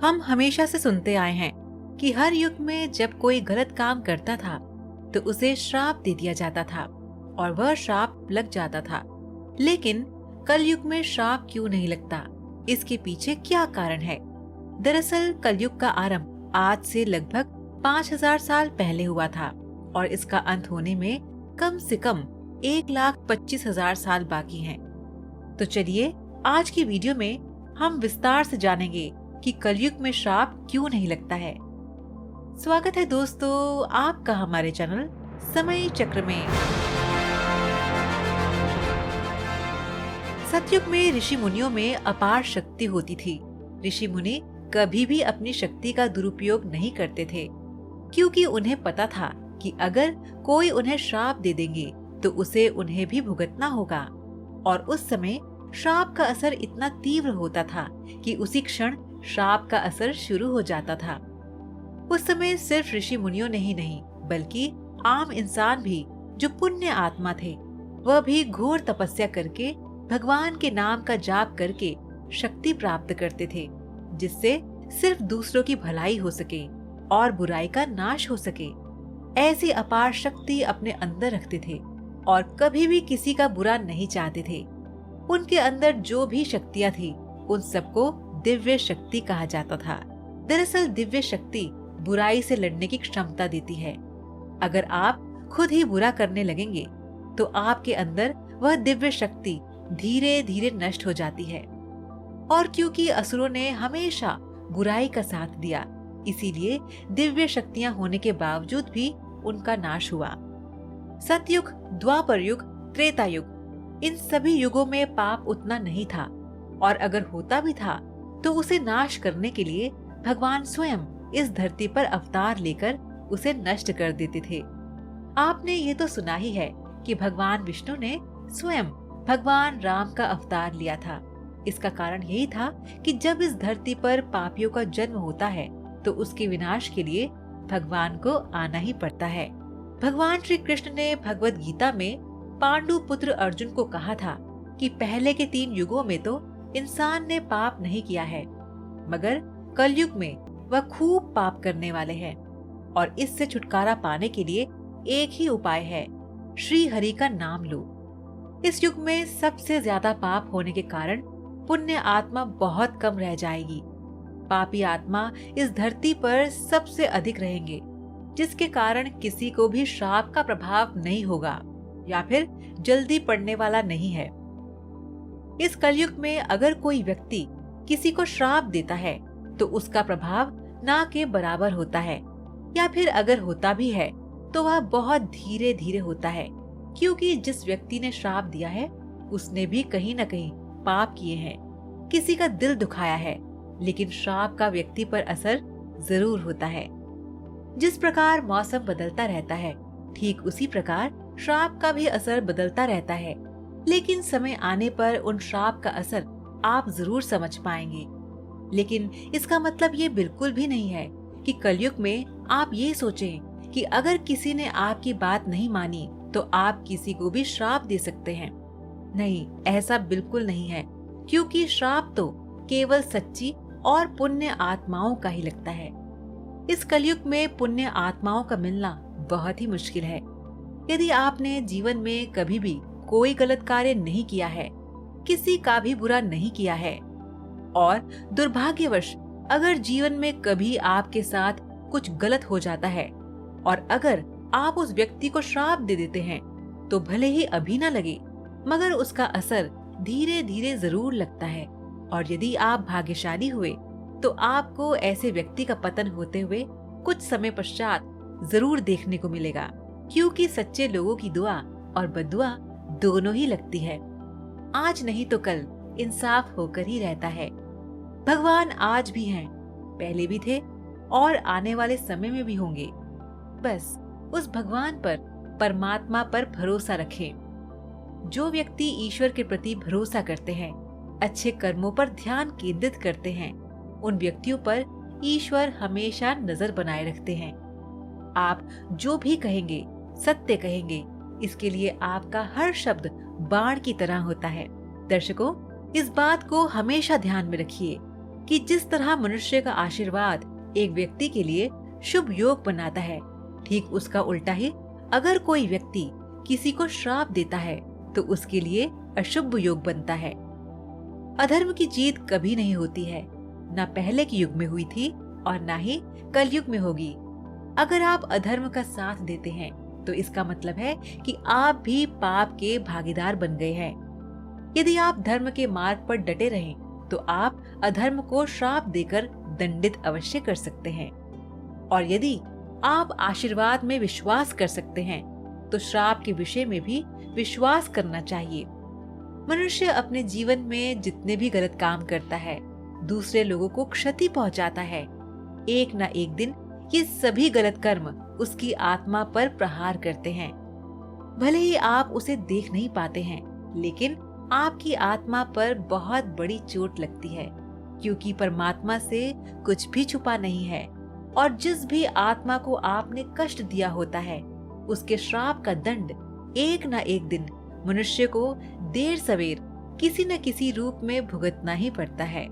हम हमेशा से सुनते आए हैं कि हर युग में जब कोई गलत काम करता था तो उसे श्राप दे दिया जाता था और वह श्राप लग जाता था। लेकिन कलयुग में श्राप क्यों नहीं लगता? इसके पीछे क्या कारण है? दरअसल कलयुग का आरंभ आज से लगभग 5000 साल पहले हुआ था और इसका अंत होने में कम से कम 1,25,000 साल बाकी हैं। तो चलिए आज की वीडियो में हम विस्तार से जानेंगे कि कलयुग में श्राप क्यों नहीं लगता है। स्वागत है दोस्तों आपका हमारे चैनल समय चक्र में। सतयुग में ऋषि मुनियों में अपार शक्ति होती थी। ऋषि मुनि कभी भी अपनी शक्ति का दुरुपयोग नहीं करते थे, क्योंकि उन्हें पता था कि अगर कोई उन्हें श्राप दे देंगे तो उसे उन्हें भी भुगतना होगा। और उस समय श्राप का असर इतना तीव्र होता था कि उसी क्षण श्राप का असर शुरू हो जाता था। उस समय सिर्फ ऋषि मुनियों ने ही नहीं बल्कि आम इंसान भी जो पुण्य आत्मा थे, वह भी घोर तपस्या करके भगवान के नाम का जाप करके शक्ति प्राप्त करते थे, जिससे सिर्फ दूसरों की भलाई हो सके और बुराई का नाश हो सके। ऐसी अपार शक्ति अपने अंदर रखते थे और कभी भी किसी का बुरा नहीं चाहते थे। उनके अंदर जो भी शक्तियां थी उन सबको दिव्य शक्ति कहा जाता था। दरअसल दिव्य शक्ति बुराई से लड़ने की क्षमता देती है। अगर आप खुद ही बुरा करने लगेंगे तो आपके अंदर वह दिव्य शक्ति धीरे धीरे नष्ट हो जाती है। और क्योंकि असुरों ने हमेशा बुराई का साथ दिया, इसीलिए दिव्य शक्तियां होने के बावजूद भी उनका नाश हुआ। सतयुग, द्वापर युग, त्रेता युग, इन सभी युगों में पाप उतना नहीं था, और अगर होता भी था तो उसे नाश करने के लिए भगवान स्वयं इस धरती पर अवतार लेकर उसे नष्ट कर देते थे। आपने ये तो सुना ही है कि भगवान विष्णु ने स्वयं भगवान राम का अवतार लिया था। इसका कारण यही था कि जब इस धरती पर पापियों का जन्म होता है तो उसके विनाश के लिए भगवान को आना ही पड़ता है। भगवान श्री कृष्ण ने भगवत गीता में पांडु पुत्र अर्जुन को कहा था कि पहले के 3 युगों में तो इंसान ने पाप नहीं किया है, मगर कलयुग में वह खूब पाप करने वाले हैं, और इससे छुटकारा पाने के लिए एक ही उपाय है, श्री हरि का नाम लो। इस युग में सबसे ज्यादा पाप होने के कारण पुण्य आत्मा बहुत कम रह जाएगी। पापी आत्मा इस धरती पर सबसे अधिक रहेंगे, जिसके कारण किसी को भी श्राप का प्रभाव नहीं होगा या फिर जल्दी पड़ने वाला नहीं है। इस कलयुग में अगर कोई व्यक्ति किसी को श्राप देता है तो उसका प्रभाव ना के बराबर होता है, या फिर अगर होता भी है तो वह बहुत धीरे धीरे होता है, क्योंकि जिस व्यक्ति ने श्राप दिया है उसने भी कहीं न कहीं पाप किए हैं, किसी का दिल दुखाया है, लेकिन श्राप का व्यक्ति पर असर जरूर होता है। जिस प्रकार मौसम बदलता रहता है, ठीक उसी प्रकार श्राप का भी असर बदलता रहता है, लेकिन समय आने पर उन श्राप का असर आप जरूर समझ पाएंगे। लेकिन इसका मतलब ये बिल्कुल भी नहीं है कि कलयुग में आप ये सोचें कि अगर किसी ने आपकी बात नहीं मानी तो आप किसी को भी श्राप दे सकते हैं। नहीं, ऐसा बिल्कुल नहीं है, क्योंकि श्राप तो केवल सच्ची और पुण्य आत्माओं का ही लगता है। इस कलयुग में पुण्य आत्माओं का मिलना बहुत ही मुश्किल है। यदि आपने जीवन में कभी भी कोई गलत कार्य नहीं किया है, किसी का भी बुरा नहीं किया है, और दुर्भाग्यवश अगर जीवन में कभी आपके साथ कुछ गलत हो जाता है और अगर आप उस व्यक्ति को श्राप दे देते हैं तो भले ही अभी ना लगे, मगर उसका असर धीरे धीरे जरूर लगता है। और यदि आप भाग्यशाली हुए तो आपको ऐसे व्यक्ति का पतन होते हुए कुछ समय पश्चात जरूर देखने को मिलेगा, क्योंकि सच्चे लोगों की दुआ और बद्दुआ दोनों ही लगती है। आज नहीं तो कल इंसाफ होकर ही रहता है। भगवान आज भी हैं, पहले भी थे और आने वाले समय में भी होंगे। बस उस भगवान पर, परमात्मा पर भरोसा रखें। जो व्यक्ति ईश्वर के प्रति भरोसा करते हैं, अच्छे कर्मों पर ध्यान केंद्रित करते हैं, उन व्यक्तियों पर ईश्वर हमेशा नजर बनाए रखते हैं। आप जो भी कहेंगे सत्य कहेंगे, इसके लिए आपका हर शब्द बाण की तरह होता है। दर्शकों, इस बात को हमेशा ध्यान में रखिए। कि जिस तरह मनुष्य का आशीर्वाद एक व्यक्ति के लिए शुभ योग बनाता है, ठीक उसका उल्टा ही अगर कोई व्यक्ति किसी को श्राप देता है तो उसके लिए अशुभ योग बनता है। अधर्म की जीत कभी नहीं होती है, न पहले के युग में हुई थी और न ही कलयुग में होगी। अगर आप अधर्म का साथ देते हैं तो इसका मतलब है कि आप भी पाप के भागीदार बन गए हैं। यदि आप धर्म के मार्ग पर डटे रहें तो आप अधर्म को श्राप देकर दंडित अवश्य कर सकते हैं। और यदि आप आशीर्वाद में विश्वास कर सकते हैं तो श्राप के विषय में भी विश्वास करना चाहिए। मनुष्य अपने जीवन में जितने भी गलत काम करता है, दूसरे लोगों को क्षति पहुंचाता है, एक न एक दिन ये सभी गलत कर्म उसकी आत्मा पर प्रहार करते हैं। भले ही आप उसे देख नहीं पाते हैं, लेकिन आपकी आत्मा पर बहुत बड़ी चोट लगती है, क्योंकि परमात्मा से कुछ भी छुपा नहीं है। और जिस भी आत्मा को आपने कष्ट दिया होता है, उसके श्राप का दंड एक न एक दिन मनुष्य को देर सवेर किसी न किसी रूप में भुगतना ही पड़ता है।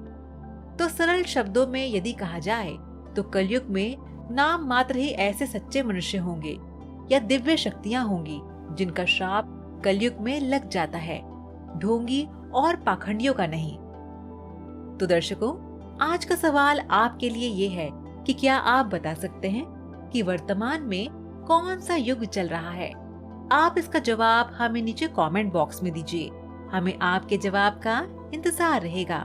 तो सरल शब्दों में यदि कहा जाए तो कलयुग में नाम मात्र ही ऐसे सच्चे मनुष्य होंगे या दिव्य शक्तियां होंगी जिनका श्राप कलयुग में लग जाता है, ढोंगी और पाखंडियों का नहीं। तो दर्शकों, आज का सवाल आपके लिए ये है कि क्या आप बता सकते हैं कि वर्तमान में कौन सा युग चल रहा है? आप इसका जवाब हमें नीचे कमेंट बॉक्स में दीजिए। हमें आपके जवाब का इंतजार रहेगा।